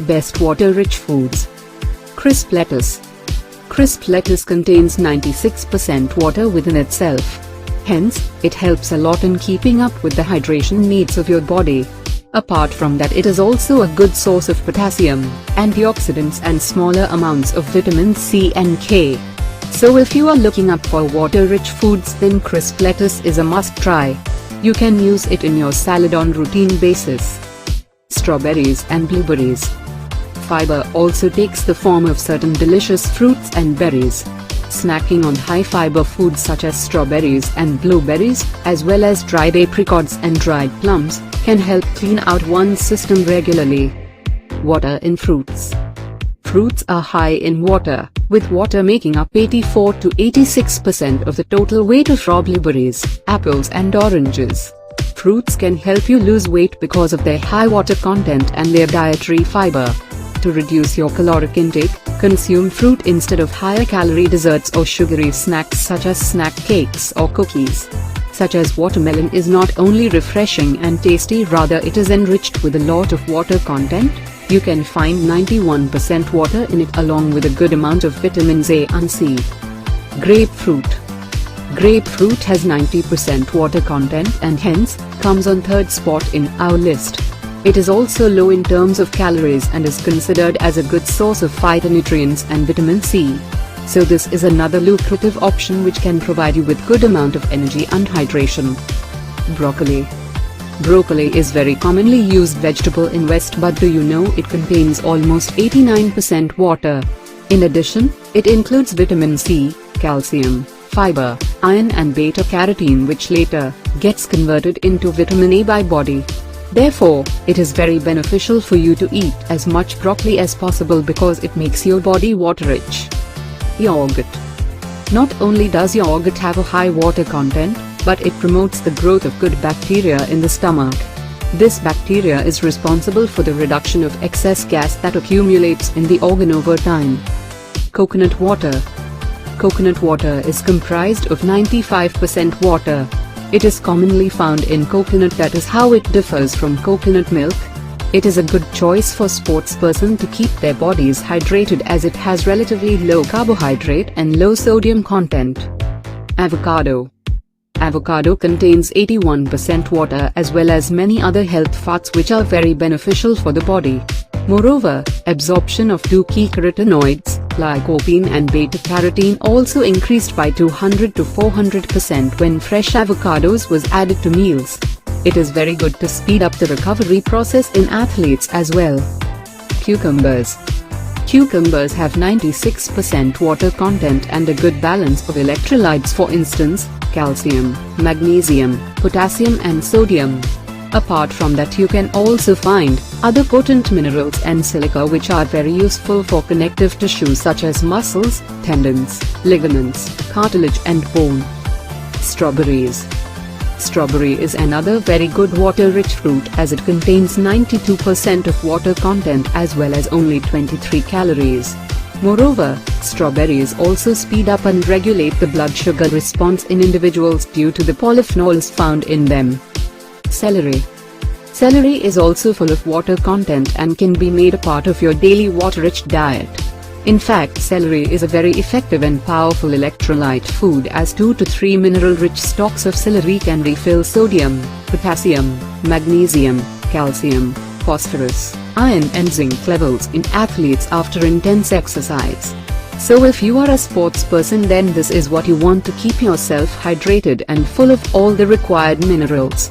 Best water-rich foods. Crisp lettuce. Crisp lettuce contains 96% water within itself. Hence, it helps a lot in keeping up with the hydration needs of your body. Apart from that, it is also a good source of potassium, antioxidants and smaller amounts of vitamin C and K. So if you are looking up for water-rich foods, then crisp lettuce is a must-try. You can use it in your salad on routine basis. Strawberries and blueberries. Fiber also takes the form of certain delicious fruits and berries. Snacking on high-fiber foods such as strawberries and blueberries, as well as dried apricots and dried plums, can help clean out one's system regularly. Water in fruits. Fruits are high in water, with water making up 84 to 86% of the total weight of raw blueberries, apples and oranges. Fruits can help you lose weight because of their high water content and their dietary fiber. To reduce your caloric intake, consume fruit instead of higher calorie desserts or sugary snacks such as snack cakes or cookies. Such as watermelon is not only refreshing and tasty, rather it is enriched with a lot of water content. You can find 91% water in it along with a good amount of vitamins A and C. Grapefruit. Grapefruit has 90% water content and hence, comes on third spot in our list. It is also low in terms of calories and is considered as a good source of phytonutrients and vitamin C. So this is another lucrative option which can provide you with good amount of energy and hydration. Broccoli. Broccoli is very commonly used vegetable in West, but do you know it contains almost 89% water. In addition, it includes vitamin C, calcium, fiber, iron and beta-carotene, which later gets converted into vitamin A by body. Therefore, it is very beneficial for you to eat as much broccoli as possible because it makes your body water-rich. Yogurt. Not only does yogurt have a high water content, but it promotes the growth of good bacteria in the stomach. This bacteria is responsible for the reduction of excess gas that accumulates in the organ over time. Coconut water. Coconut water is comprised of 95% water. It is commonly found in coconut. That is how it differs from coconut milk. It is a good choice for sportsperson to keep their bodies hydrated as it has relatively low carbohydrate and low sodium content. Avocado. Avocado contains 81% water as well as many other health fats which are very beneficial for the body. Moreover, absorption of two key carotenoids, lycopene and beta-carotene, also increased by 200 to 400% when fresh avocados was added to meals. It is very good to speed up the recovery process in athletes as well. Cucumbers. Cucumbers have 96% water content and a good balance of electrolytes, for instance, calcium, magnesium, potassium and sodium. Apart from that, you can also find other potent minerals and silica which are very useful for connective tissues such as muscles, tendons, ligaments, cartilage and bone. Strawberries. Strawberry is another very good water-rich fruit as it contains 92% of water content as well as only 23 calories. Moreover, strawberries also speed up and regulate the blood sugar response in individuals due to the polyphenols found in them. Celery. Celery is also full of water content and can be made a part of your daily water-rich diet. In fact, celery is a very effective and powerful electrolyte food as 2 to 3 mineral-rich stalks of celery can refill sodium, potassium, magnesium, calcium, phosphorus, iron and zinc levels in athletes after intense exercise. So if you are a sports person, then this is what you want to keep yourself hydrated and full of all the required minerals.